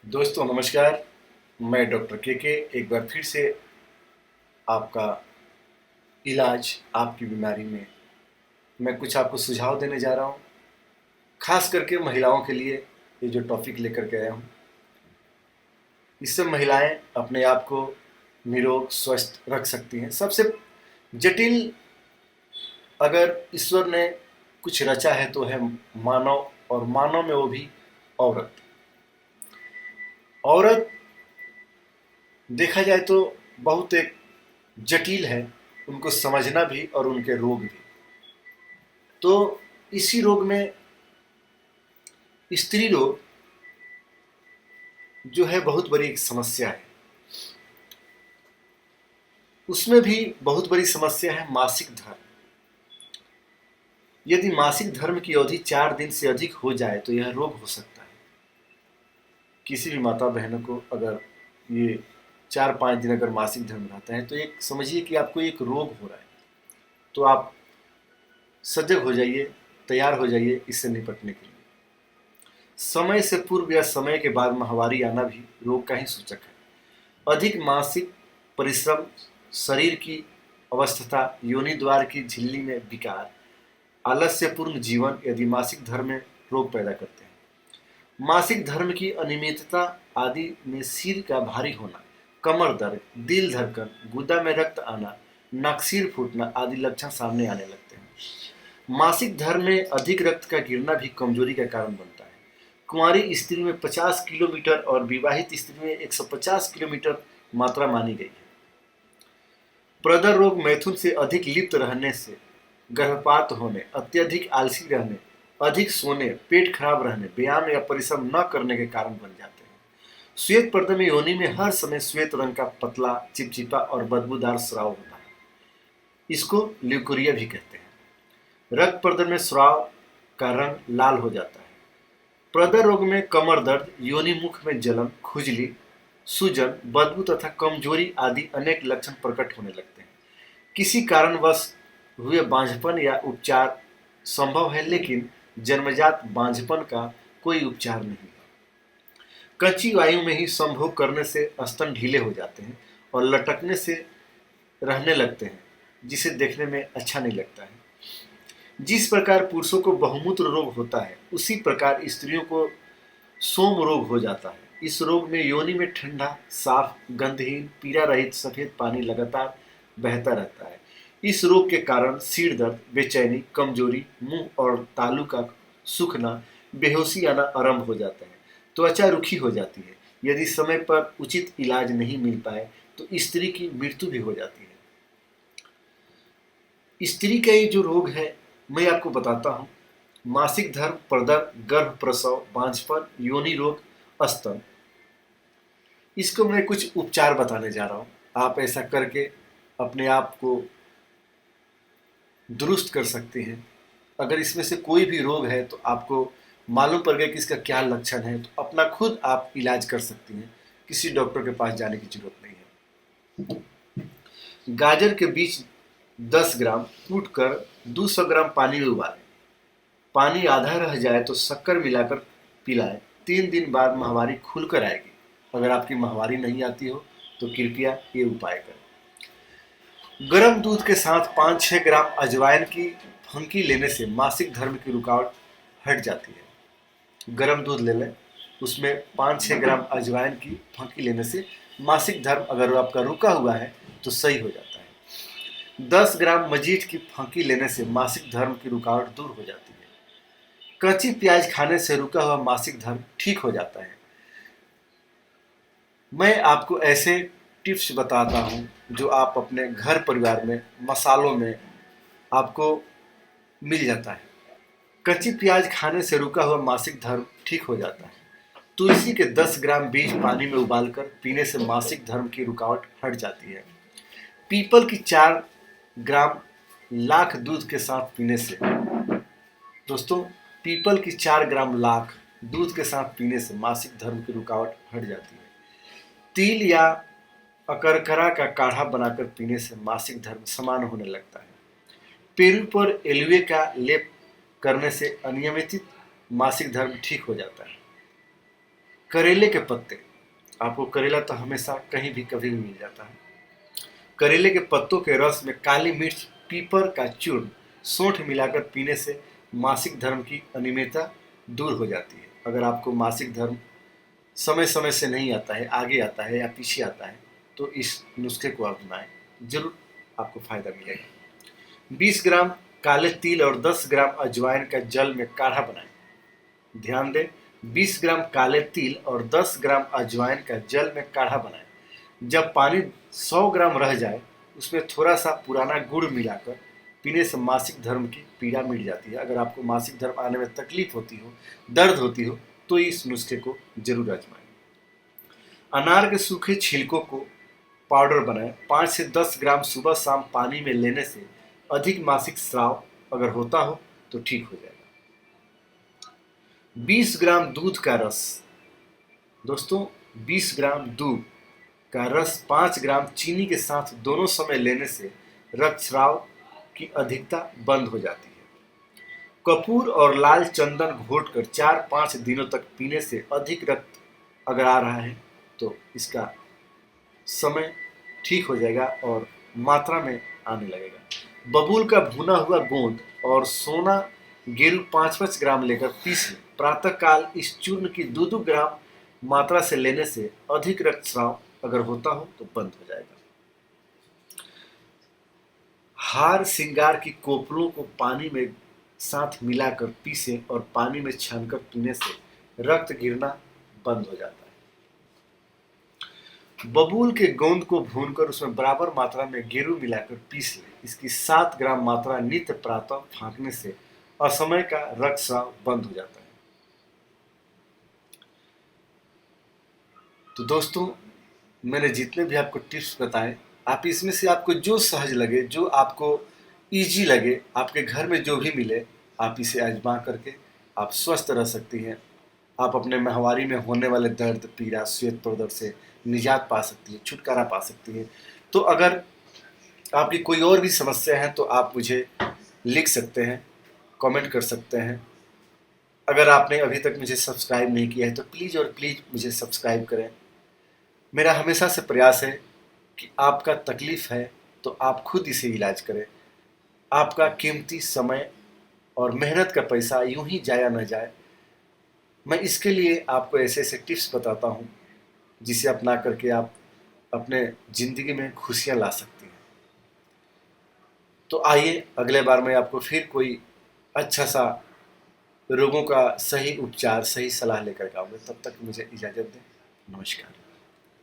दोस्तों नमस्कार। मैं डॉक्टर के एक बार फिर से आपका इलाज आपकी बीमारी में मैं कुछ आपको सुझाव देने जा रहा हूँ। खास करके महिलाओं के लिए ये जो टॉपिक लेकर के आया हूँ, इससे महिलाएं अपने आप को निरोग स्वस्थ रख सकती हैं। सबसे जटिल अगर ईश्वर ने कुछ रचा है तो है मानव, और मानव में वो भी औरत। औरत देखा जाए तो बहुत एक जटिल है, उनको समझना भी और उनके रोग भी। तो इसी रोग में स्त्री रोग जो है बहुत बड़ी एक समस्या है। उसमें भी बहुत बड़ी समस्या है मासिक धर्म। यदि मासिक धर्म की अवधि 4 दिन से अधिक हो जाए तो यह रोग हो सकता है। किसी भी माता बहनों को अगर ये 4-5 दिन अगर मासिक धर्म रहता है तो एक समझिए कि आपको एक रोग हो रहा है। तो आप सजग हो जाइए, तैयार हो जाइए इससे निपटने के लिए। समय से पूर्व या समय के बाद माहवारी आना भी रोग का ही सूचक है। अधिक मासिक परिश्रम, शरीर की अवस्था, योनि द्वार की झिल्ली में विकार, आलस्यपूर्ण जीवन यदि मासिक धर्म में रोग पैदा करते हैं। मासिक धर्म की अनियमितता आदि में सिर का भारी होना, कमर दर्द, दिल धड़कन, गुदा में रक्त आना, नाकसिर फूटना आदि लक्षण सामने आने लगते हैं। मासिक धर्म में अधिक रक्त का गिरना भी कमजोरी का कारण बनता है। कुंवारी स्त्री में 50 किलोमीटर और विवाहित स्त्री में 150 किलोमीटर मात्रा मानी गई है। प्रदर रोग मैथुन से अधिक लिप्त रहने से, गर्भपात होने, अत्यधिक आलसी रहने, अधिक सोने, पेट खराब रहने, व्यायाम या परिश्रम न करने के कारण बन जाते हैं। श्वेत पर्दे में योनि में हर समय श्वेत रंग का पतला, चिपचिपा और बदबूदार स्राव होता है। इसको ल्यूकोरिया भी कहते हैं। रक्त प्रदर में स्राव का रंग लाल हो जाता है। प्रदर रोग में कमर दर्द, योनि मुख में जलन, खुजली, सूजन, बदबू तथा कमजोरी आदि अनेक लक्षण प्रकट होने लगते हैं। किसी कारणवश हुए बांझपन या उपचार संभव है, लेकिन जन्मजात बांझपन का कोई उपचार नहीं है। कच्ची वायु में ही संभोग करने से स्तन ढीले हो जाते हैं और लटकने से रहने लगते हैं, जिसे देखने में अच्छा नहीं लगता है। जिस प्रकार पुरुषों को बहुमूत्र रोग होता है, उसी प्रकार स्त्रियों को सोम रोग हो जाता है। इस रोग में योनि में ठंडा, साफ, गंधहीन, पीड़ा रहित सफेद पानी लगातार बहता रहता है। इस रोग के कारण सिर दर्द, बेचैनी, कमजोरी, मुंह और तालू का सूखना, बेहोशी आना आरंभ हो जाता है। त्वचा रुखी हो जाती है। यदि समय पर उचित इलाज नहीं मिल पाए तो स्त्री की मृत्यु भी हो जाती है। स्त्री का ये जो रोग है मैं आपको बताता हूँ। मासिक धर्म, प्रदर, गर्भ प्रसव, बांझपन, योनि रोग, स्तन, इसको मैं कुछ उपचार बताने जा रहा हूँ। आप ऐसा करके अपने आप को दुरुस्त कर सकते हैं। अगर इसमें से कोई भी रोग है तो आपको मालूम पड़ गया कि इसका क्या लक्षण है, तो अपना खुद आप इलाज कर सकती हैं। किसी डॉक्टर के पास जाने की जरूरत नहीं है। गाजर के बीज 10 ग्राम कूटकर 200 ग्राम पानी में उबालें। पानी आधा रह जाए तो शक्कर मिलाकर पिलाएं। 3 दिन बाद माहवारी खुलकर आएगी। अगर आपकी माहवारी नहीं आती हो तो कृपया ये उपाय करें। गर्म दूध के साथ 5-6 ग्राम अजवाइन की फंकी लेने से मासिक धर्म की रुकावट हट जाती है। गर्म दूध ले लें, उसमें 5-6 ग्राम अजवाइन की फंकी लेने से मासिक धर्म अगर आपका रुका हुआ है तो सही हो जाता है। 10 ग्राम मजीठ की फंकी लेने से मासिक धर्म की रुकावट दूर हो जाती है। कच्ची प्याज खाने से रुका हुआ मासिक धर्म ठीक हो जाता है। मैं आपको ऐसे टिप्स बताता हूँ जो आप अपने घर परिवार में मसालों में आपको मिल जाता है। कच्ची प्याज खाने से रुका हुआ मासिक धर्म ठीक हो जाता है। तुलसी के 10 ग्राम बीज पानी में उबालकर पीने से मासिक धर्म की रुकावट हट जाती है। पीपल की 4 ग्राम लाख दूध के साथ पीने से, दोस्तों, पीपल की 4 ग्राम लाख दूध के साथ पीने से मासिक धर्म की रुकावट हट जाती है। तिल या अकरकरा का काढ़ा बनाकर पीने से मासिक धर्म समान होने लगता है। पेरू पर एलुए का लेप करने से अनियमित मासिक धर्म ठीक हो जाता है। करेले के पत्ते, आपको करेला तो हमेशा कहीं भी कभी भी मिल जाता है। करेले के पत्तों के रस में काली मिर्च, पीपर का चूर्ण, सौंठ मिलाकर पीने से मासिक धर्म की अनियमितता दूर हो जाती है। अगर आपको मासिक धर्म समय समय से नहीं आता है, आगे आता है या पीछे आता है, तो इस नुस्खे को अपनाएं, जरूर आपको फायदा मिलेगा। 20 ग्राम काले तिल और 10 ग्राम अजवाइन का जल में काढ़ा बनाएं। ध्यान दें, 20 ग्राम काले तिल और 10 ग्राम अजवाइन का जल में काढ़ा बनाएं। जब पानी 100 ग्राम रह जाए, उसमें थोड़ा सा पुराना गुड़ मिलाकर पीने से मासिक धर्म की पीड़ा मिट जाती है। अगर आपको मासिक धर्म आने में तकलीफ होती हो, दर्द होती हो, तो इस नुस्खे को जरूर आजमाएं। अनार के सूखे छिलकों को पाउडर बनाएं। 5 से 10 ग्राम सुबह शाम पानी में लेने से अधिक मासिक स्राव अगर होता हो तो ठीक हो जाएगा। 20 ग्राम दूध का रस, दोस्तों 20 ग्राम दूध का रस 5 ग्राम चीनी के साथ दोनों समय लेने से रक्तस्राव की अधिकता बंद हो जाती है। कपूर और लाल चंदन घोटकर 4-5 दिनों तक पीने से अधिक रक्त अगर आ रहा है तो इसका समय ठीक हो जाएगा और मात्रा में आने लगेगा। बबूल का भुना हुआ गोंद और सोना गेरू 5-5 ग्राम लेकर पीस लें। प्रातःकाल इस चूर्ण की 2-2 ग्राम मात्रा से लेने से अधिक रक्तस्राव अगर होता हो तो बंद हो जाएगा। हार श्रृंगार की कोपलों को पानी में साथ मिलाकर पीसें और पानी में छानकर पीने से रक्त गिरना बंद हो जाता है। बबूल के गोंद को भूनकर उसमें बराबर मात्रा में गेरू मिलाकर पीस लें। इसकी 7 ग्राम मात्रा नित्य प्रातः फाँकने से असमय का रक्तस्राव बंद हो जाता है। तो दोस्तों, मैंने जितने भी आपको टिप्स बताए, आप इसमें से आपको जो सहज लगे, जो आपको इजी लगे, आपके घर में जो भी मिले, आप इसे आजमा करके आप स्वस्थ रह सकती हैं। आप अपने माहवारी में होने वाले दर्द, पीड़ा, श्वेत प्रदर से निजात पा सकती है, छुटकारा पा सकती है। तो अगर आपकी कोई और भी समस्या है तो आप मुझे लिख सकते हैं, कमेंट कर सकते हैं। अगर आपने अभी तक मुझे सब्सक्राइब नहीं किया है तो प्लीज़ और प्लीज़ मुझे सब्सक्राइब करें। मेरा हमेशा से प्रयास है कि आपका तकलीफ़ है तो आप खुद इसे इलाज करें। आपका कीमती समय और मेहनत का पैसा यूं ही जाया न जाए। मैं इसके लिए आपको ऐसे ऐसे टिप्स बताता हूं जिसे अपना करके आप अपने ज़िंदगी में खुशियां ला सकती हैं। तो आइए अगले बार मैं आपको फिर कोई अच्छा सा रोगों का सही उपचार, सही सलाह लेकर के आऊँगा। तब तक मुझे इजाज़त दें। नमस्कार।